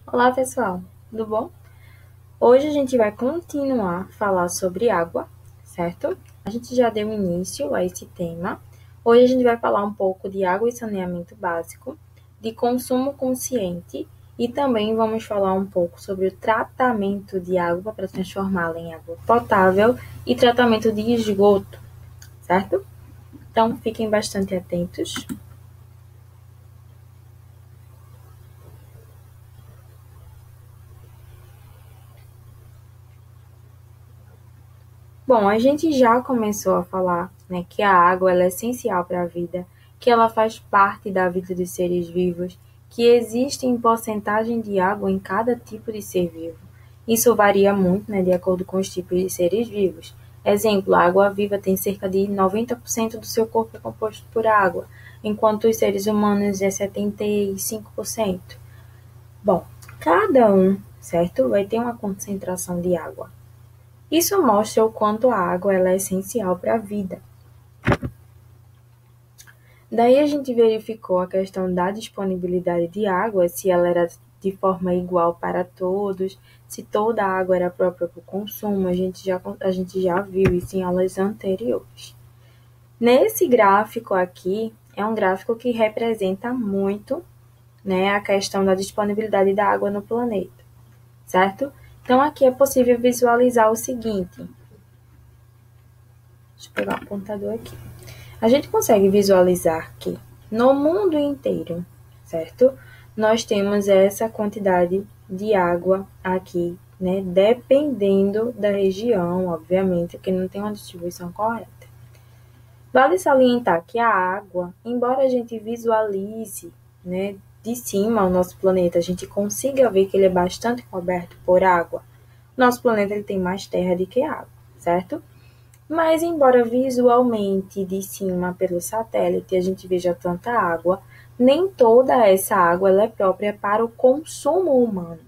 Olá, pessoal, tudo bom? Hoje a gente vai continuar a falar sobre água, certo? A gente já deu início a esse tema. Hoje a gente vai falar um pouco de água e saneamento básico, de consumo consciente e também vamos falar um pouco sobre o tratamento de água para transformá-la em água potável e tratamento de esgoto, certo? Então, fiquem bastante atentos. Bom, a gente já começou a falar, né, que a água ela é essencial para a vida, que ela faz parte da vida dos seres vivos, que existe em porcentagem de água em cada tipo de ser vivo. Isso varia muito, né, de acordo com os tipos de seres vivos. Exemplo, a água viva tem cerca de 90% do seu corpo é composto por água, enquanto os seres humanos é 75%. Bom, cada um, certo, vai ter uma concentração de água. Isso mostra o quanto a água ela é essencial para a vida. Daí a gente verificou a questão da disponibilidade de água, se ela era de forma igual para todos, se toda a água era própria para o consumo, a gente já viu isso em aulas anteriores. Nesse gráfico aqui, é um gráfico que representa muito, né, a questão da disponibilidade da água no planeta, certo? Então aqui é possível visualizar o seguinte. Deixa eu pegar o apontador aqui. A gente consegue visualizar que no mundo inteiro, certo? Nós temos essa quantidade de água aqui, né? Dependendo da região, obviamente, que não tem uma distribuição correta. Vale salientar que a água, embora a gente visualize, né, de cima o nosso planeta, a gente consiga ver que ele é bastante coberto por água. Nosso planeta ele tem mais terra do que água, certo? Mas, embora visualmente de cima pelo satélite a gente veja tanta água, nem toda essa água ela é própria para o consumo humano,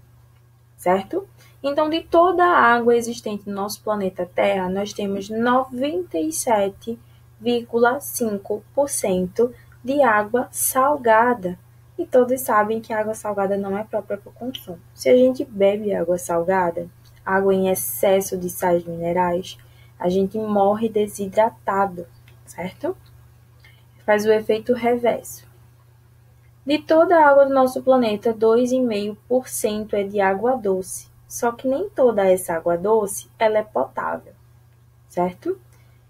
certo? Então, de toda a água existente no nosso planeta Terra, nós temos 97,5% de água salgada. E todos sabem que a água salgada não é própria para o consumo. Se a gente bebe água salgada, água em excesso de sais minerais, a gente morre desidratado, certo? Faz o efeito reverso. De toda a água do nosso planeta, 2,5% é de água doce. Só que nem toda essa água doce ela é potável, certo?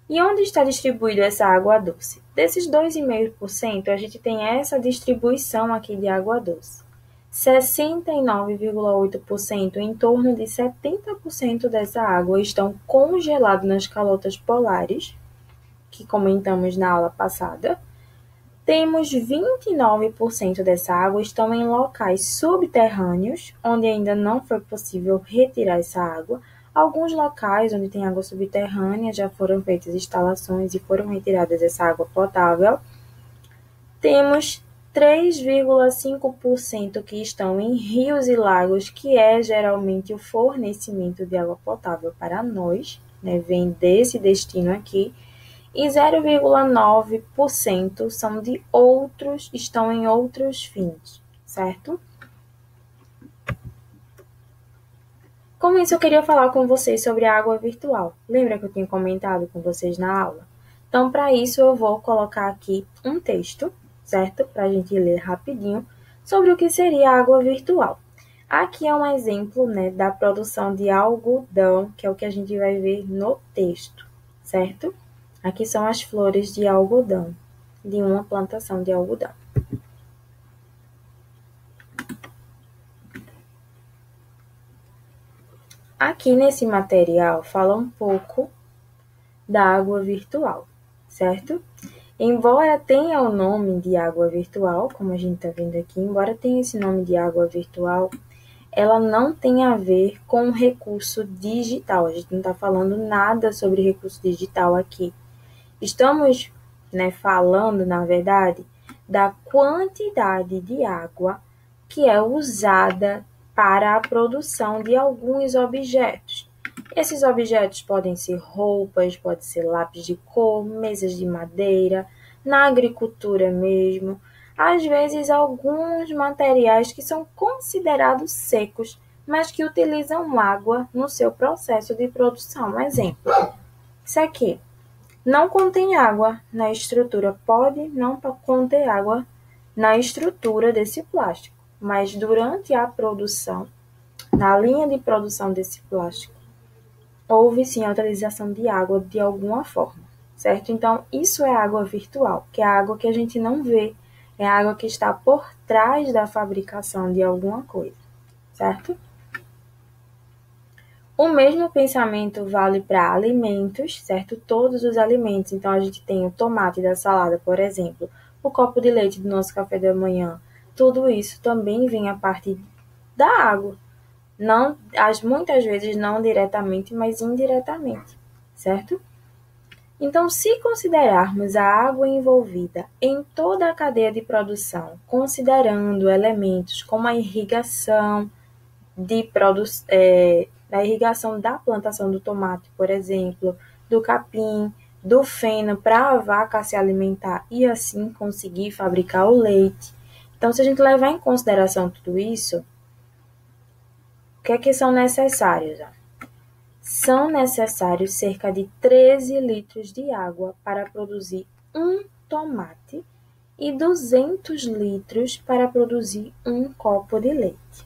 E onde está distribuída essa água doce? Desses 2,5%, a gente tem essa distribuição aqui de água doce. 69,8%, em torno de 70% dessa água estão congeladas nas calotas polares, que comentamos na aula passada. Temos 29% dessa água estão em locais subterrâneos, onde ainda não foi possível retirar essa água. Alguns locais onde tem água subterrânea já foram feitas instalações e foram retiradas essa água potável. Temos 3,5% que estão em rios e lagos, que é geralmente o fornecimento de água potável para nós, né? Vem desse destino aqui. E 0,9% são de outros, estão em outros fins, certo? Com isso, eu queria falar com vocês sobre a água virtual. Lembra que eu tinha comentado com vocês na aula? Então, para isso, eu vou colocar aqui um texto, certo? Para a gente ler rapidinho sobre o que seria a água virtual. Aqui é um exemplo, né, da produção de algodão, que é o que a gente vai ver no texto, certo? Aqui são as flores de algodão, de uma plantação de algodão. Aqui nesse material fala um pouco da água virtual, certo? Embora tenha o nome de água virtual, como a gente está vendo aqui, embora tenha esse nome de água virtual, ela não tem a ver com recurso digital. A gente não está falando nada sobre recurso digital aqui. Estamos, né, falando, na verdade, da quantidade de água que é usada para a produção de alguns objetos. Esses objetos podem ser roupas, pode ser lápis de cor, mesas de madeira, na agricultura mesmo. às vezes alguns materiais que são considerados secos, mas que utilizam água no seu processo de produção. Um exemplo, isso aqui não contém água na estrutura, pode não conter água na estrutura desse plástico, mas durante a produção, na linha de produção desse plástico, houve sim a utilização de água de alguma forma, certo? Então, isso é água virtual, que é a água que a gente não vê, é a água que está por trás da fabricação de alguma coisa, certo? O mesmo pensamento vale para alimentos, certo? Todos os alimentos. Então, a gente tem o tomate da salada, por exemplo, o copo de leite do nosso café da manhã. Tudo isso também vem a partir da água. Não, muitas vezes não diretamente, mas indiretamente, certo? Então, se considerarmos a água envolvida em toda a cadeia de produção, considerando elementos como a irrigação, da irrigação da plantação do tomate, por exemplo, do capim, do feno para a vaca se alimentar e assim conseguir fabricar o leite. Então, se a gente levar em consideração tudo isso, o que é que são necessários? São necessários cerca de 13 litros de água para produzir um tomate e 200 litros para produzir um copo de leite,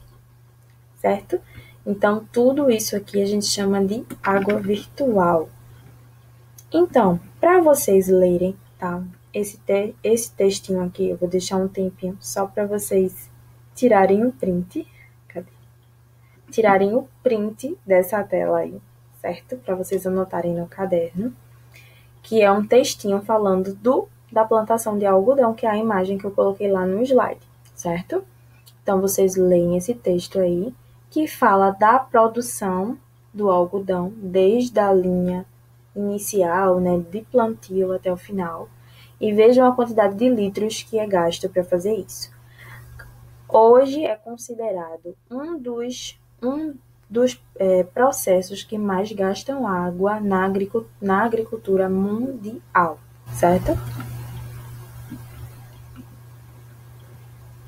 certo? Então, tudo isso aqui a gente chama de água virtual. Então, para vocês lerem, tá? Esse textinho aqui, eu vou deixar um tempinho só para vocês tirarem o print. Cadê? Tirarem o print dessa tela aí, certo? Para vocês anotarem no caderno. Que é um textinho falando da plantação de algodão, que é a imagem que eu coloquei lá no slide, certo? Então, vocês leem esse texto aí, que fala da produção do algodão, desde a linha inicial, né, de plantio até o final, e vejam a quantidade de litros que é gasto para fazer isso. Hoje é considerado um dos processos que mais gastam água na agricultura mundial, certo?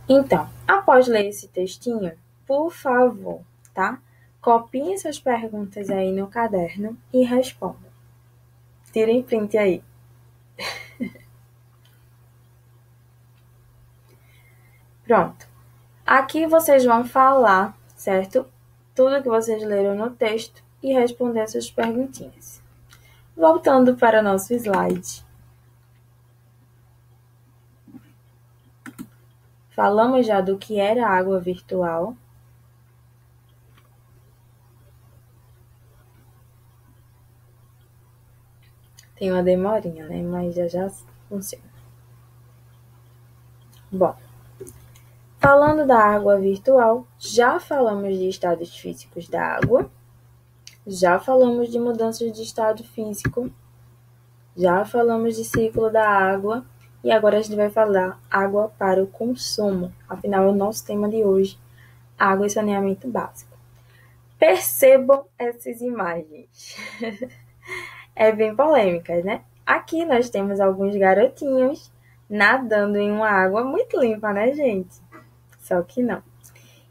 Então, após ler esse textinho, por favor, tá? Copiem essas perguntas aí no caderno e respondam. Tirem print aí. Pronto. Aqui vocês vão falar, certo? Tudo que vocês leram no texto e responder essas perguntinhas. Voltando para o nosso slide. Falamos já do que era água virtual. Tem uma demorinha, né? Mas já funciona. Bom, falando da água virtual, já falamos de estados físicos da água, já falamos de mudanças de estado físico, já falamos de ciclo da água e agora a gente vai falar água para o consumo. Afinal, é o nosso tema de hoje, água e saneamento básico. Percebam essas imagens. É bem polêmicas, né? Aqui nós temos alguns garotinhos nadando em uma água muito limpa, né, gente? Só que não.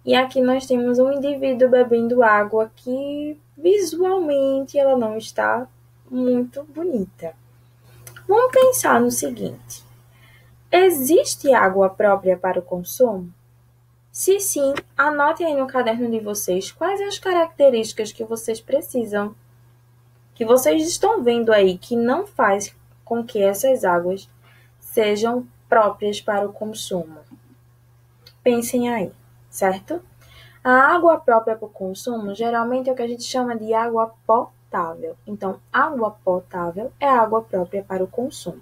E aqui nós temos um indivíduo bebendo água que visualmente ela não está muito bonita. Vamos pensar no seguinte: existe água própria para o consumo? Se sim, anotem aí no caderno de vocês quais as características que vocês precisam, que vocês estão vendo aí que não faz com que essas águas sejam próprias para o consumo. Pensem aí, certo? A água própria para o consumo geralmente é o que a gente chama de água potável. Então, água potável é água própria para o consumo.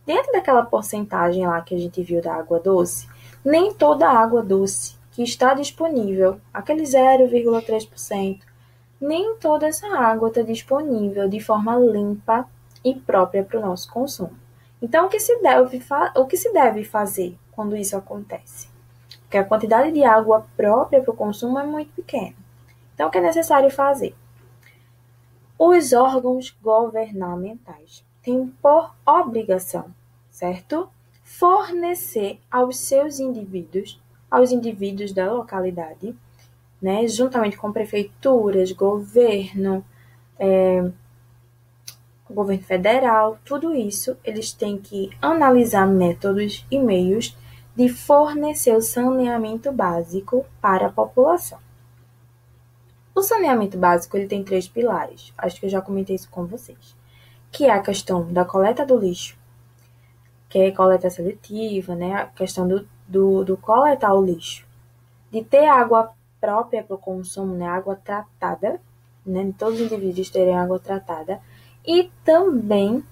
Dentro daquela porcentagem lá que a gente viu da água doce, nem toda a água doce que está disponível, aquele 0,3%, nem toda essa água está disponível de forma limpa e própria para o nosso consumo. Então, o que se deve fazer quando isso acontece? Porque a quantidade de água própria para o consumo é muito pequena. Então, o que é necessário fazer? Os órgãos governamentais têm por obrigação, certo? fornecer aos indivíduos da localidade, né, juntamente com prefeituras, governo federal, tudo isso, eles têm que analisar métodos e meios de fornecer o saneamento básico para a população. O saneamento básico ele tem 3 pilares, acho que eu já comentei isso com vocês, que é a questão da coleta do lixo, que é coleta seletiva, né, a questão do coletar o lixo, de ter água própria para o consumo, né, água tratada, né, todos os indivíduos terem água tratada, e também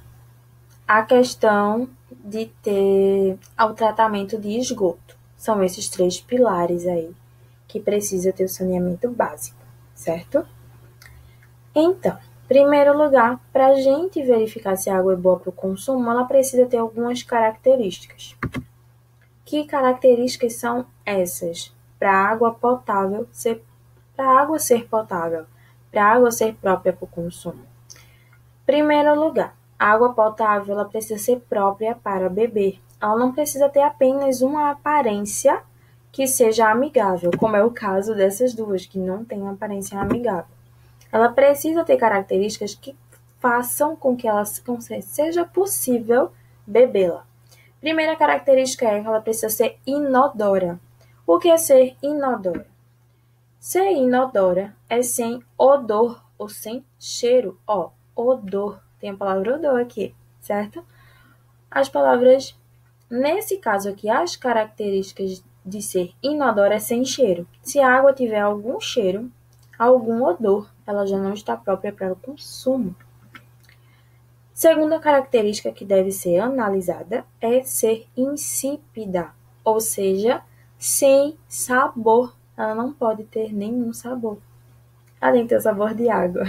a questão de ter o tratamento de esgoto. São esses 3 pilares aí que precisa ter o saneamento básico, certo? Então, em primeiro lugar, para a gente verificar se a água é boa para o consumo, ela precisa ter algumas características. Que características são essas? Para a água ser potável, para a água ser própria para o consumo. Primeiro lugar, a água potável ela precisa ser própria para beber. Ela não precisa ter apenas uma aparência que seja amigável, como é o caso dessas duas, que não têm uma aparência amigável. Ela precisa ter características que façam com que seja possível bebê-la. Primeira característica é que ela precisa ser inodora. O que é ser inodora? Ser inodora é sem odor ou sem cheiro. Odor. Tem a palavra odor aqui, certo? As palavras, nesse caso aqui, as características de ser inodora é sem cheiro. Se a água tiver algum cheiro, algum odor, ela já não está própria para o consumo. Segunda característica que deve ser analisada é ser insípida, ou seja, sem sabor. Ela não pode ter nenhum sabor. Ela tem que ter o sabor de água.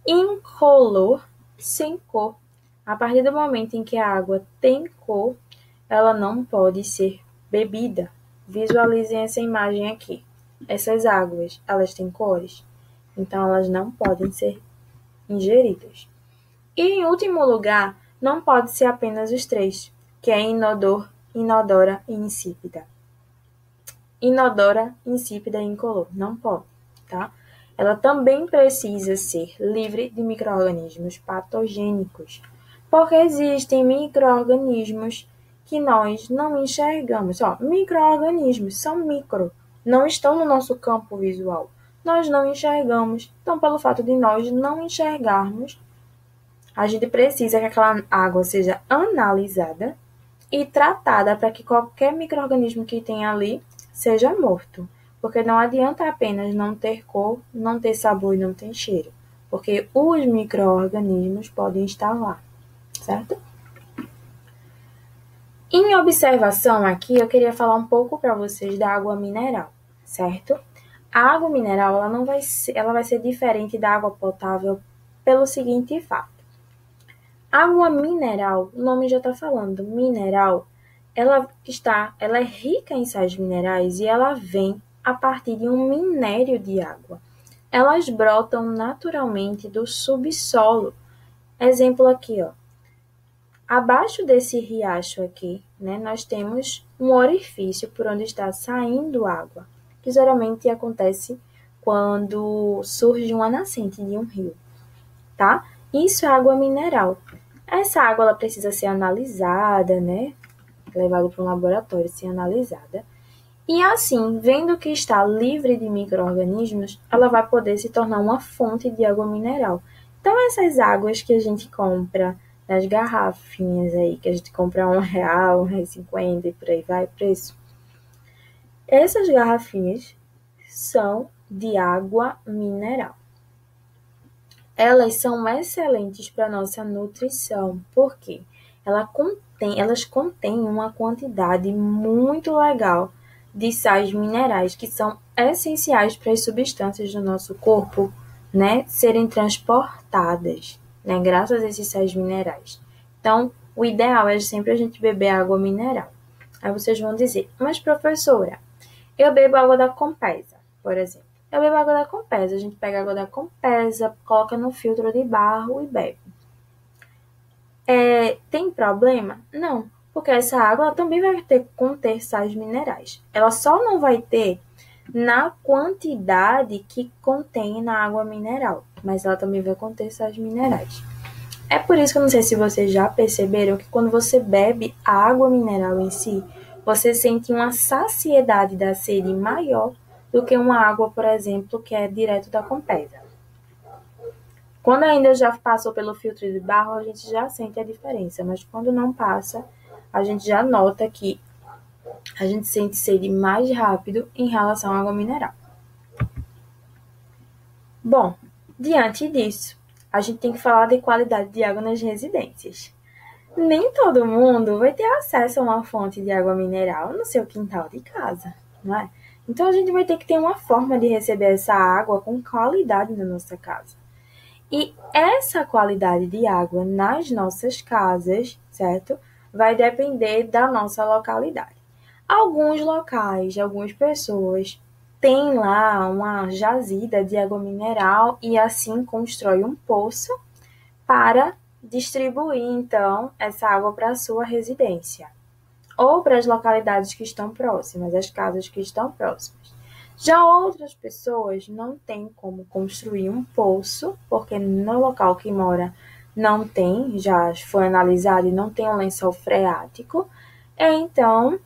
Incolor, sem cor. A partir do momento em que a água tem cor, ela não pode ser bebida. Visualizem essa imagem aqui. Essas águas, elas têm cores, então elas não podem ser ingeridas. E, em último lugar, não pode ser apenas os 3, que é inodor, inodora e insípida. Inodora, insípida e incolor. Não pode, tá? Ela também precisa ser livre de micro-organismos patogênicos, porque existem micro-organismos que nós não enxergamos. Micro-organismos são micro, não estão no nosso campo visual. Nós não enxergamos. Então, pelo fato de nós não enxergarmos, a gente precisa que aquela água seja analisada e tratada para que qualquer micro-organismo que tenha ali seja morto. Porque não adianta apenas não ter cor, não ter sabor e não ter cheiro. Porque os micro-organismos podem estar lá, certo? Em observação aqui, eu queria falar um pouco para vocês da água mineral, certo? A água mineral ela vai ser diferente da água potável pelo seguinte fato. Água mineral, o nome já está falando, mineral, ela é rica em sais minerais e ela vem a partir de um minério de água. Elas brotam naturalmente do subsolo. Exemplo aqui, abaixo desse riacho aqui, né, nós temos um orifício por onde está saindo água, que geralmente acontece quando surge uma nascente de um rio, tá? Isso é água mineral. Essa água ela precisa ser analisada, né? Levada para um laboratório, ser analisada. E assim, vendo que está livre de micro-organismos, ela vai poder se tornar uma fonte de água mineral. Então, essas águas que a gente compra nas garrafinhas aí, que a gente compra R$1, R$1,50 e por aí vai o preço. Essas garrafinhas são de água mineral. Elas são excelentes para a nossa nutrição, porque elas contêm uma quantidade muito legal de sais minerais que são essenciais para as substâncias do nosso corpo, né, serem transportadas, né, graças a esses sais minerais. Então, o ideal é sempre a gente beber água mineral. Aí vocês vão dizer, mas professora, eu bebo água da Compesa, por exemplo. Eu bebo água da Compesa. A gente pega a água da Compesa, coloca no filtro de barro e bebe. Tem problema? Não, Porque essa água ela também vai conter sais minerais. Ela só não vai ter na quantidade que contém na água mineral, mas ela também vai conter sais minerais. É por isso que eu não sei se vocês já perceberam que quando você bebe a água mineral em si, você sente uma saciedade da sede maior do que uma água, por exemplo, que é direto da Compesa. Quando ainda já passou pelo filtro de barro, a gente já sente a diferença, mas quando não passa, a gente já nota que a gente sente sede mais rápido em relação à água mineral. Bom, diante disso, a gente tem que falar de qualidade de água nas residências. Nem todo mundo vai ter acesso a uma fonte de água mineral no seu quintal de casa, não é? Então a gente vai ter que ter uma forma de receber essa água com qualidade na nossa casa. E essa qualidade de água nas nossas casas, certo? Vai depender da nossa localidade. Alguns locais, algumas pessoas têm lá uma jazida de água mineral e assim constrói um poço para distribuir, então, essa água para a sua residência ou para as localidades que estão próximas, as casas que estão próximas. Já outras pessoas não têm como construir um poço, porque no local que mora não tem, já foi analisado e não tem um lençol freático, então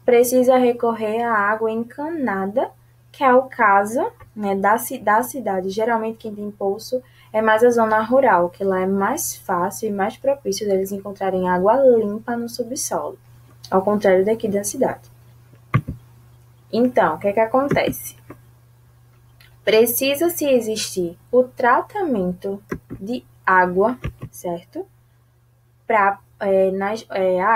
precisa recorrer à água encanada, que é o caso, né, da cidade. Geralmente quem tem poço é mais a zona rural, que lá é mais fácil e mais propício deles encontrarem água limpa no subsolo, ao contrário daqui da cidade. Então, o que é que acontece? Precisa-se existir o tratamento de água, certo?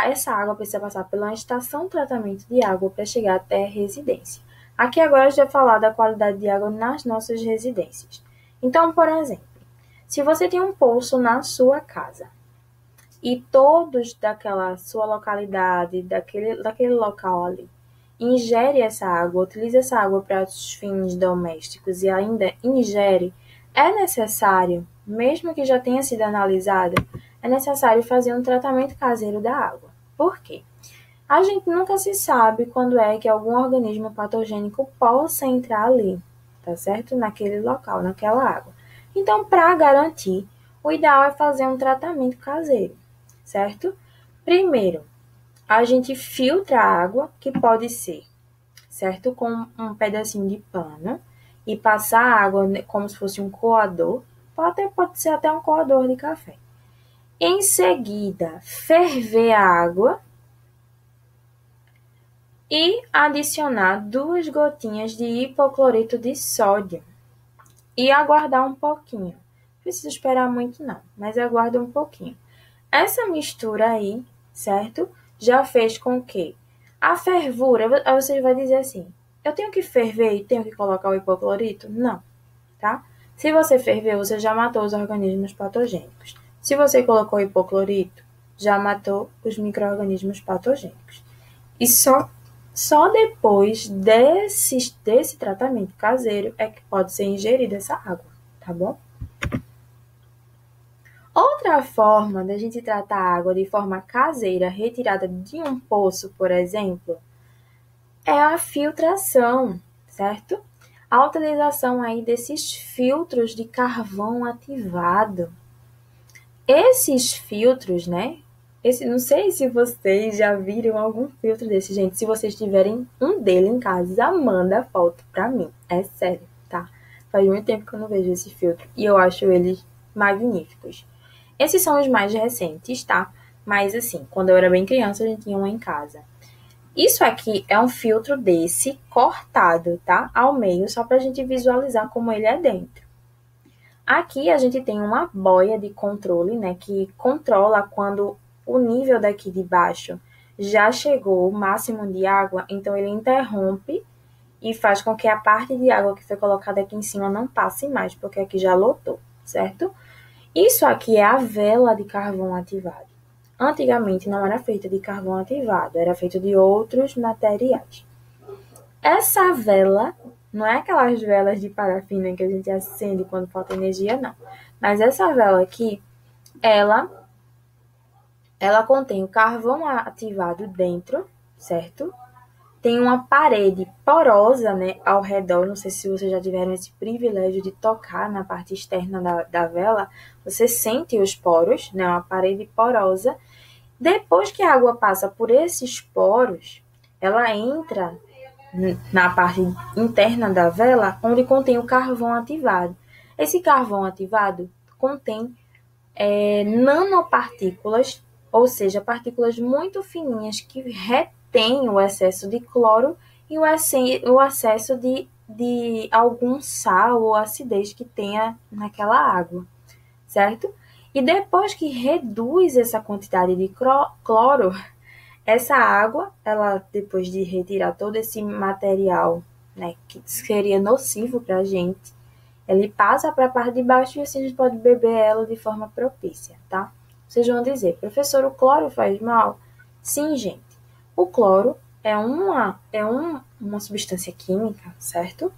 Essa água precisa passar pela estação de tratamento de água para chegar até a residência. Aqui agora a gente vai falar da qualidade de água nas nossas residências. Então, por exemplo, se você tem um poço na sua casa e todos daquela sua localidade, daquele local ali, ingere essa água, utiliza essa água para os fins domésticos e ainda ingere, é necessário, mesmo que já tenha sido analisada, é necessário fazer um tratamento caseiro da água. Por quê? A gente nunca se sabe quando é que algum organismo patogênico possa entrar ali, tá certo? Naquele local, naquela água. Então, para garantir, o ideal é fazer um tratamento caseiro, certo? Primeiro, a gente filtra a água, que pode ser, certo? Com um pedacinho de pano e passar a água como se fosse um coador, pode ser até um coador de café. Em seguida, ferver a água e adicionar 2 gotinhas de hipoclorito de sódio e aguardar um pouquinho. Não precisa esperar muito não, mas aguarda um pouquinho. Essa mistura aí, certo? Já fez com que a fervura, aí você vai dizer assim, eu tenho que ferver e tenho que colocar o hipoclorito? Não, tá? Se você ferver, você já matou os organismos patogênicos. Se você colocou hipoclorito, já matou os micro-organismos patogênicos. E só depois desse tratamento caseiro é que pode ser ingerida essa água, tá bom? Outra forma da gente tratar a água de forma caseira, retirada de um poço, por exemplo, é a filtração, certo? A utilização aí desses filtros de carvão ativado. Esses filtros, né? Não sei se vocês já viram algum filtro desse, gente. Se vocês tiverem um dele em casa, manda foto pra mim. É sério, tá? Faz muito tempo que eu não vejo esse filtro e eu acho eles magníficos. Esses são os mais recentes, tá? Mas assim, quando eu era bem criança, a gente tinha um em casa. Isso aqui é um filtro desse cortado, tá? Ao meio, só pra gente visualizar como ele é dentro. Aqui a gente tem uma boia de controle, né? Que controla quando o nível daqui de baixo já chegou ao máximo de água, então ele interrompe e faz com que a parte de água que foi colocada aqui em cima não passe mais, porque aqui já lotou, certo? Isso aqui é a vela de carvão ativado. Antigamente não era feita de carvão ativado, era feita de outros materiais. Essa vela, não é aquelas velas de parafina que a gente acende quando falta energia, não. Mas essa vela aqui, ela ela contém o carvão ativado dentro, certo? Tem uma parede porosa, né, ao redor. Não sei se vocês já tiveram esse privilégio de tocar na parte externa da vela. Você sente os poros, né, uma parede porosa. Depois que a água passa por esses poros, ela entra na parte interna da vela, onde contém o carvão ativado. Esse carvão ativado contém nanopartículas, ou seja, partículas muito fininhas que retêm o excesso de cloro e o excesso de algum sal ou acidez que tenha naquela água, certo? E depois que reduz essa quantidade de cloro, essa água, ela depois de retirar todo esse material, né, que seria nocivo para a gente, ele passa para a parte de baixo e assim a gente pode beber ela de forma propícia, tá? Vocês vão dizer, professor, o cloro faz mal? Sim, gente. O cloro é uma substância química, certo?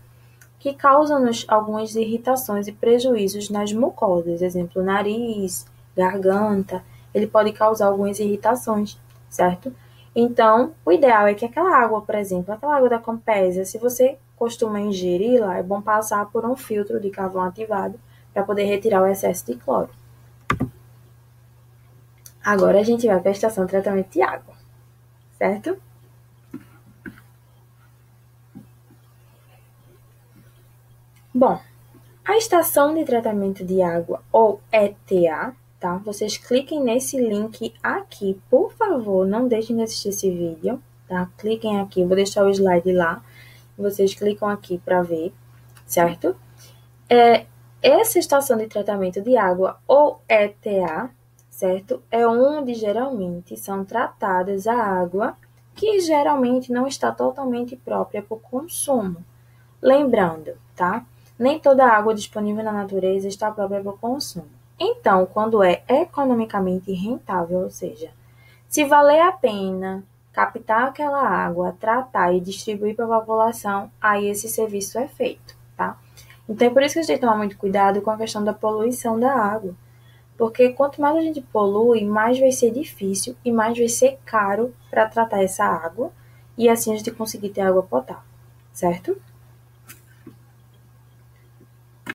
Que causa-nos algumas irritações e prejuízos nas mucosas, exemplo, nariz, garganta, ele pode causar algumas irritações, certo? Então, o ideal é que aquela água, por exemplo, aquela água da Compésia, se você costuma ingeri-la, é bom passar por um filtro de carvão ativado para poder retirar o excesso de cloro. Agora a gente vai para a estação de tratamento de água, certo? Bom, a estação de tratamento de água, ou ETA, tá? Vocês cliquem nesse link aqui, por favor, não deixem de assistir esse vídeo, tá? Cliquem aqui, eu vou deixar o slide lá, vocês clicam aqui para ver, certo? Essa estação de tratamento de água, ou ETA, certo? É onde geralmente são tratadas a água que geralmente não está totalmente própria para o consumo. Lembrando, tá? Nem toda a água disponível na natureza está própria para o consumo. Então, quando é economicamente rentável, ou seja, se valer a pena captar aquela água, tratar e distribuir para a população, aí esse serviço é feito, tá? Então, é por isso que a gente tem que tomar muito cuidado com a questão da poluição da água. Porque quanto mais a gente polui, mais vai ser difícil e mais vai ser caro para tratar essa água e assim a gente conseguir ter água potável, certo?